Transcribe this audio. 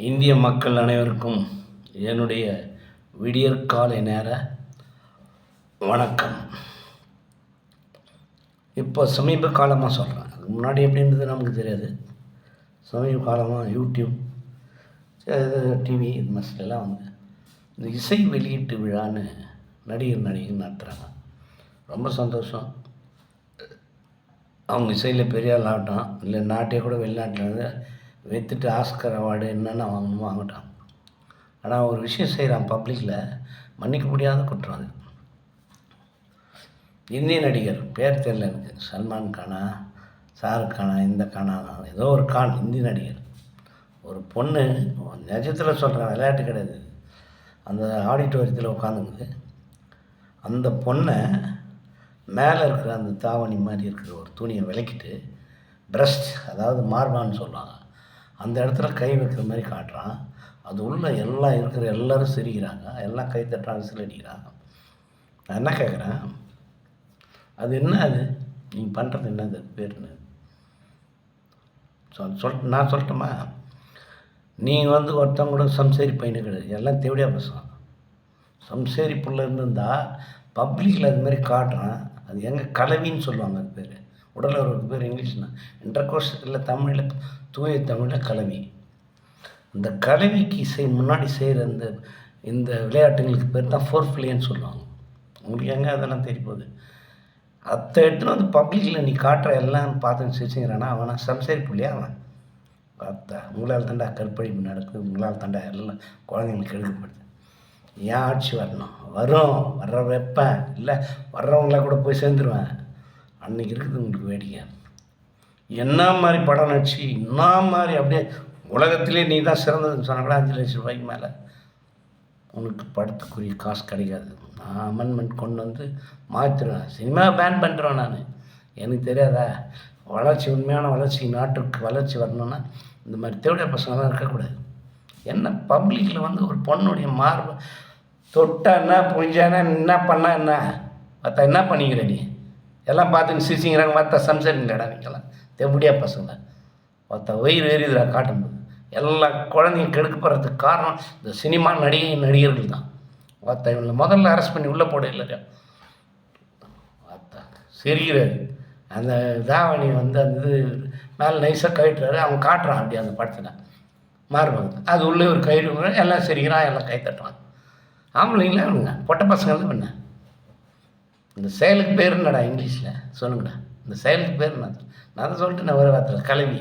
இந்திய மக்கள் அனைவருக்கும் என்னுடைய விடியற்காலை நேர வணக்கம். இப்போ சமீப காலமாக சொல்கிறேன், அதுக்கு முன்னாடி எப்படின்றது நமக்கு தெரியாது. சமீப காலமாக யூடியூப், டிவி இது மஸ்டெல்லாம் வந்து இந்த இசை வெளியீட்டு விழான்னு நடிகர் நடத்துகிறாங்க. ரொம்ப சந்தோஷம். அவங்க இசையில் பெரிய ஆள் ஆகட்டும், இல்லை நாட்டே கூட வெளிநாட்டில் வந்து விற்றுட்டு ஆஸ்கர் அவார்டு என்னென்ன வாங்கணுமோ வாங்கட்டான். ஆனால் ஒரு விஷயம் செய்கிறான் பப்ளிக்கில், மன்னிக்க முடியாத குற்றம் அது. இந்திய நடிகர் பேர் தெரியல எனக்கு, சல்மான் கானா, ஷாருக் கானா, இந்த கானா, ஏதோ ஒரு கான், இந்திய நடிகர். ஒரு பொண்ணு, நிஜத்தில் சொல்கிறேன், விளையாட்டு கிடையாது, அந்த ஆடிட்டோரியத்தில் உட்காந்துக்குது. அந்த பொண்ணை மேலே இருக்கிற அந்த தாவணி மாதிரி இருக்கிற ஒரு துணியை விளக்கிட்டு பிரஸ்ட், அதாவது மார்பான்னு சொல்லுவாங்க, அந்த இடத்துல கை வைக்கிற மாதிரி காட்டுறான். அது உள்ளே எல்லாம் இருக்கிற எல்லோரும் சிரிக்கிறாங்க, எல்லாம் கை தட்டுறாங்க, விசில் அடிக்கிறாங்க. நான் என்ன கேட்குறேன், அது என்ன, அது நீங்கள் பண்ணுறது என்னது, அது பேருன்னு நான் சொல்லட்டுமா? நீங்கள் வந்து ஒருத்தவங்க கூட சம்சேரி பையனு கிடையாது, எல்லாம் தேவடியாக பேசுவான். சம்சேரி புள்ள இருந்திருந்தால் பப்ளிக்கில் அது மாதிரி காட்டுறான். அது எங்கே கலவின்னு சொல்லுவாங்க, அது பேர், உடலுறவுக்கு பேர் இங்கிலீஷ்னா இன்டர்கோர்ஸ், இல்லை தமிழில் தூய தமிழில் கலவி. அந்த கலவிக்கு முன்னாடி செய்கிற இந்த விளையாட்டுங்களுக்கு பேர் தான் ஃபோர் பிளேன்னு சொல்லுவாங்க. உங்களுக்கு எங்கே அதெல்லாம் தெரிய போகுது? அத்தை எடுத்துன்னு வந்து பப்ளிக்கில் நீ காட்டுற எல்லாம் பார்த்து சிரிச்சுங்கிறானா, அவனா சம்சேரி பிள்ளையா அவன்? பார்த்தா உங்களால் தாண்டா கற்பழிப்பு நடக்குது, உங்களால் தாண்டா எல்லாம் குழந்தைங்களுக்கு எடுக்கப்படுது. ஏன் ஆட்சி வரணும்? வர்ற வைப்பேன், இல்லை வர்றவங்கள கூட போய் சேர்ந்துருவேன். அன்றைக்கி இருக்குது உங்களுக்கு வேடிக்கை. என்ன மாதிரி படம் நடிச்சு, என்ன மாதிரி அப்படியே உலகத்திலே நீ தான் சிறந்ததுன்னு சொன்னால் கூட 5 லட்சம் ரூபாய்க்கு மேலே உனக்கு படத்துக்குரிய காசு கிடைக்காது. நான் அமெண்ட்மெண்ட் கொண்டு வந்து மாற்றிடுவேன், சினிமாவை பேன் பண்ணுறேன் நான். எனக்கு தெரியாதா? வளர்ச்சி, உண்மையான வளர்ச்சி, நாட்டுக்கு வளர்ச்சி வரணுன்னா இந்த மாதிரி தேவையா பசங்களாம் இருக்கக்கூடாது. என்ன பப்ளிக்கில் வந்து ஒரு பொண்ணுடைய மார்பு தொட்டா என்ன, புரிஞ்சானா என்ன பண்ணால் என்ன, பார்த்தா என்ன பண்ணிக்கிற நீ? எல்லாம் பார்த்துன்னு சிரிச்சிங்கிறாங்க, பார்த்தா சம்சரிங்களாடா நீங்களாம் தேவடியா பசங்க. பார்த்தா வயிறு எரியுதுடா காட்டும்போது. எல்லா குழந்தைங்க கெடுக்கப்படுறதுக்கு காரணம் இந்த சினிமா நடிகர்கள் தான். பார்த்தா இவங்களை முதல்ல அரெஸ்ட் பண்ணி உள்ளே போட இல்லையா? பார்த்தா சிரிக்கிறாரு. அந்த தாவணி வந்து அந்த இது மேலே நைஸாக கயிட்டுறாரு, அவன் காட்டுறான் அப்படி அந்த படத்தில் மாறுபாங்க. அது உள்ளே ஒரு கயிறு, எல்லாம் சிரிக்கிறான், எல்லாம் கை தட்டுறான். ஆம்பளைங்களா அவனுங்க பொட்டை பசங்கள்லாம் பண்ண. இந்த செயலுக்கு பேர் என்னடா இங்கிலீஷில் சொல்லுங்கடா, இந்த செயலுக்கு பேர் என்ன? நான் தான் சொல்லிட்டு நான் ஒரு வார்த்தை கலவி.